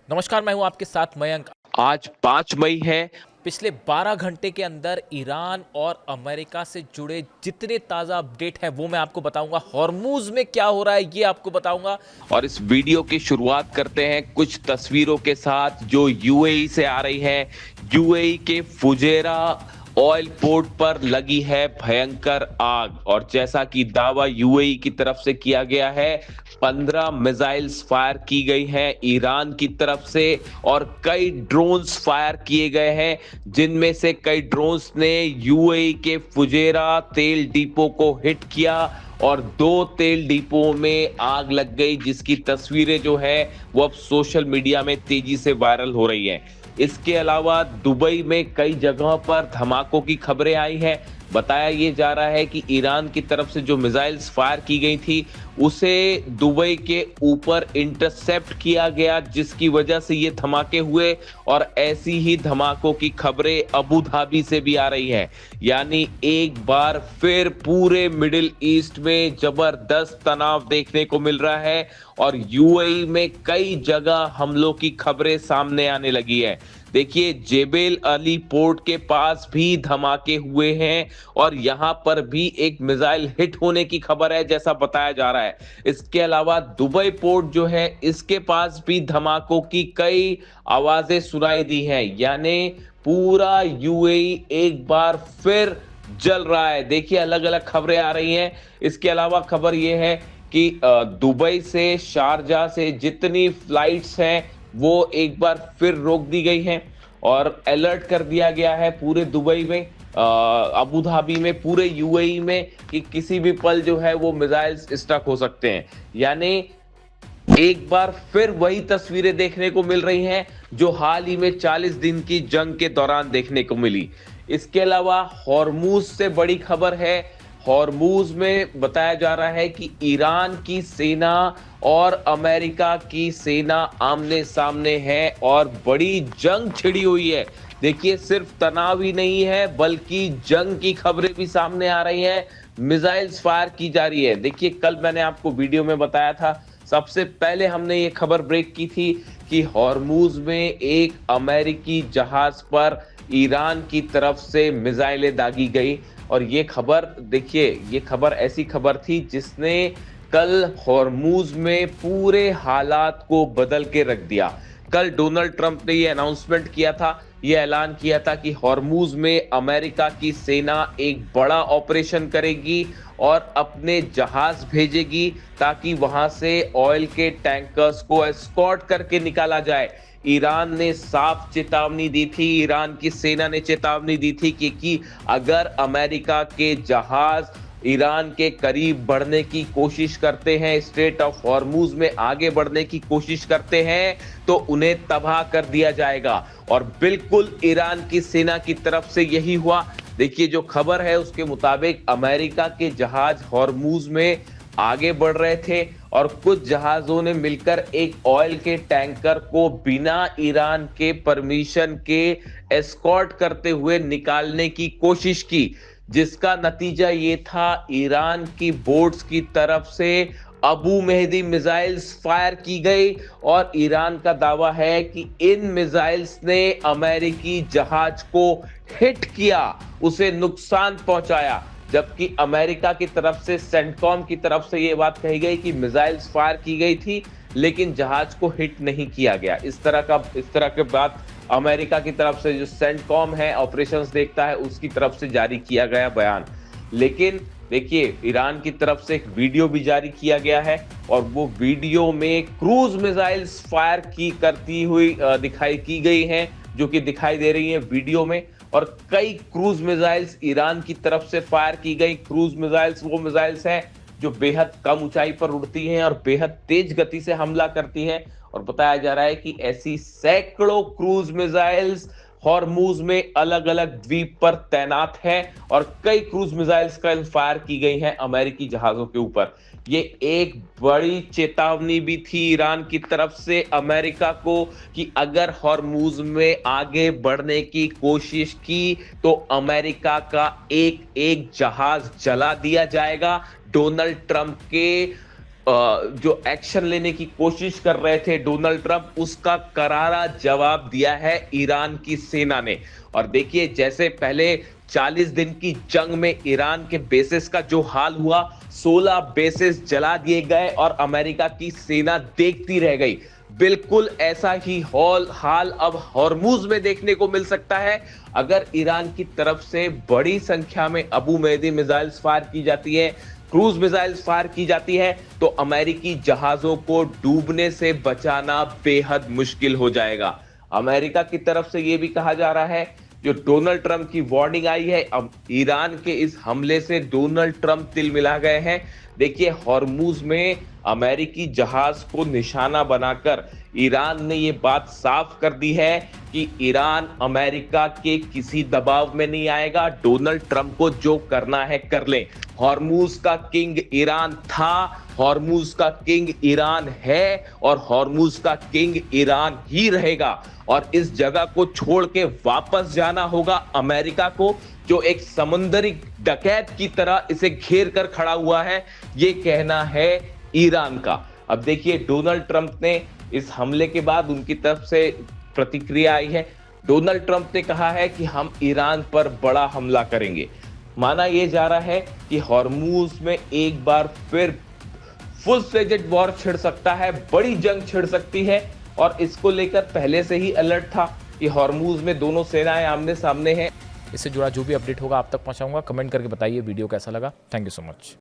नमस्कार, मैं हूं आपके साथ मयंक। आज 5 मई है। पिछले 12 घंटे के अंदर ईरान और अमेरिका से जुड़े जितने ताज़ा अपडेट हैं वो मैं आपको बताऊंगा। हॉर्मूज में क्या हो रहा है ये आपको बताऊंगा। और इस वीडियो की शुरुआत करते हैं कुछ तस्वीरों के साथ जो यूएई से आ रही है। यूएई के फुजेरा ऑयल पोर्ट पर लगी है भयंकर आग, और जैसा कि दावा यूएई की तरफ से किया गया है, 15 मिसाइल्स फायर की गई हैं ईरान की तरफ से, और कई ड्रोन्स फायर किए गए हैं, जिनमें से कई ड्रोन्स ने यूएई के फुजेरा तेल डिपो को हिट किया और 2 तेल डिपो में आग लग गई, जिसकी तस्वीरें जो है वो अब सोशल मीडिया में तेजी से वायरल हो रही हैं। इसके अलावा दुबई में कई जगहों पर धमाकों की खबरें आई हैं। बताया ये जा रहा है कि ईरान की तरफ से जो मिसाइल्स फायर की गई थी उसे दुबई के ऊपर इंटरसेप्ट किया गया, जिसकी वजह से ये धमाके हुए। और ऐसी ही धमाकों की खबरें अबू धाबी से भी आ रही हैं। यानी एक बार फिर पूरे मिडिल ईस्ट में जबरदस्त तनाव देखने को मिल रहा है, और यूएई में कई जगह हमलों की खबरें सामने आने लगी है। देखिए, जेबेल अली पोर्ट के पास भी धमाके हुए हैं, और यहां पर भी एक मिसाइल हिट होने की खबर है जैसा बताया जा रहा है। इसके अलावा दुबई पोर्ट जो है इसके पास भी धमाकों की कई आवाजें सुनाई दी हैं। यानी पूरा यूएई एक बार फिर जल रहा है। देखिए, अलग अलग खबरें आ रही हैं। इसके अलावा खबर यह है कि दुबई से शारजा से जितनी फ्लाइट्स हैं वो एक बार फिर रोक दी गई हैं, और अलर्ट कर दिया गया है पूरे दुबई में, अबू धाबी में, पूरे यूएई में, कि किसी भी पल जो है वो मिसाइल्स स्ट्रक हो सकते हैं। यानी एक बार फिर वही तस्वीरें देखने को मिल रही हैं जो हाल ही में 40 दिन की जंग के दौरान देखने को मिली। इसके अलावा हॉर्मूज से बड़ी खबर है। हॉर्मूज में बताया जा रहा है कि ईरान की सेना और अमेरिका की सेना आमने सामने है और बड़ी जंग छिड़ी हुई है। देखिए, सिर्फ तनाव ही नहीं है बल्कि जंग की खबरें भी सामने आ रही हैं। मिसाइल्स फायर की जा रही है। देखिए, कल मैंने आपको वीडियो में बताया था, सबसे पहले हमने ये खबर ब्रेक की थी कि हॉर्मूज में एक अमेरिकी जहाज पर ईरान की तरफ से मिसाइलें दागी गई। और ये खबर, देखिए, ये खबर ऐसी खबर थी जिसने कल हॉर्मूज में पूरे हालात को बदल के रख दिया। कल डोनाल्ड ट्रंप ने ये अनाउंसमेंट किया था, ये ऐलान किया था कि हॉर्मूज में अमेरिका की सेना एक बड़ा ऑपरेशन करेगी और अपने जहाज भेजेगी ताकि वहां से ऑयल के टैंकर्स को एस्कॉर्ट करके निकाला जाए। ईरान ने साफ चेतावनी दी थी, ईरान की सेना ने चेतावनी दी थी कि अगर अमेरिका के जहाज ईरान के करीब बढ़ने की कोशिश करते हैं, स्ट्रेट ऑफ हॉर्मूज में आगे बढ़ने की कोशिश करते हैं, तो उन्हें तबाह कर दिया जाएगा। और बिल्कुल ईरान की सेना की तरफ से यही हुआ। देखिए, जो खबर है उसके मुताबिक अमेरिका के जहाज हॉर्मूज में आगे बढ़ रहे थे और कुछ जहाजों ने मिलकर एक ऑयल के टैंकर को बिना ईरान के परमिशन के एस्कॉर्ट करते हुए निकालने की कोशिश की, जिसका नतीजा ये था, ईरान की बोट्स की तरफ से अबू मेहदी मिसाइल्स फायर की गई। और ईरान का दावा है कि इन मिसाइल्स ने अमेरिकी जहाज को हिट किया, उसे नुकसान पहुंचाया। जबकि अमेरिका की तरफ से, सेंटकॉम की तरफ से ये बात कही गई कि मिसाइल्स फायर की गई थी लेकिन जहाज को हिट नहीं किया गया। इस तरह के बात अमेरिका की तरफ से, जो सेंटकॉम है, ऑपरेशंस देखता है, उसकी तरफ से जारी किया गया बयान। लेकिन देखिए, ईरान की तरफ से एक वीडियो भी जारी किया गया है, और वो वीडियो में क्रूज मिसाइल्स फायर करती हुई दिखाई की गई हैं, जो कि दिखाई दे रही है वीडियो में। और कई क्रूज मिसाइल्स ईरान की तरफ से फायर की गई। क्रूज मिसाइल्स वो मिसाइल्स हैं जो बेहद कम ऊंचाई पर उड़ती हैं और बेहद तेज गति से हमला करती हैं। और बताया जा रहा है कि ऐसी सैकड़ों क्रूज मिसाइल्स हॉर्मूज में अलग अलग द्वीप पर तैनात है, और कई क्रूज मिसाइल्स का फायर की गई हैं अमेरिकी जहाजों के ऊपर। ये एक बड़ी चेतावनी भी थी ईरान की तरफ से अमेरिका को कि अगर हॉर्मूज में आगे बढ़ने की कोशिश की तो अमेरिका का एक एक जहाज जला दिया जाएगा। डोनाल्ड ट्रंप के जो एक्शन लेने की कोशिश कर रहे थे डोनाल्ड ट्रंप, उसका करारा जवाब दिया है ईरान की सेना ने। और देखिए, जैसे पहले 40 दिन की जंग में ईरान के बेसिस का जो हाल हुआ, 16 बेसिस जला दिए गए और अमेरिका की सेना देखती रह गई, बिल्कुल ऐसा ही हाल अब हॉर्मुज में देखने को मिल सकता है। अगर ईरान की तरफ से बड़ी संख्या में अबू मेहदी मिसाइल्स फायर की जाती है, क्रूज मिसाइल्स फायर की जाती है, तो अमेरिकी जहाजों को डूबने से बचाना बेहद मुश्किल हो जाएगा। अमेरिका की तरफ से यह भी कहा जा रहा है, जो डोनाल्ड ट्रंप की वार्निंग आई है, अब ईरान के इस हमले से डोनाल्ड ट्रंप तिल मिला गए हैं। देखिए, हॉर्मुज में अमेरिकी जहाज को निशाना बनाकर ईरान ने ये बात साफ कर दी है कि ईरान अमेरिका के किसी दबाव में नहीं आएगा, डोनाल्ड ट्रंप को जो करना है कर लें। हॉर्मुज का किंग ईरान था, हॉर्मुज का किंग ईरान है और हॉर्मुज का किंग ईरान ही रहेगा। और इस जगह को छोड़ के वापस जाना होगा अमेरिका को, जो एक समुद्री डकैत की तरह इसे घेर कर खड़ा हुआ है, ये कहना है ईरान का। अब देखिए, डोनाल्ड ट्रंप ने इस हमले के बाद उनकी तरफ से प्रतिक्रिया आई है। डोनाल्ड ट्रंप ने कहा है कि हम ईरान पर बड़ा हमला करेंगे। माना यह जा रहा है कि हॉर्मुज में एक बार फिर फुल फ्लेजेड वॉर छिड़ सकता है, बड़ी जंग छिड़ सकती है। और इसको लेकर पहले से ही अलर्ट था कि हॉर्मुज में दोनों सेनाएं आमने सामने हैं। इससे जुड़ा जो भी अपडेट होगा आप तक पहुंचाऊंगा। कमेंट करके बताइए वीडियो कैसा लगा। Thank you so much.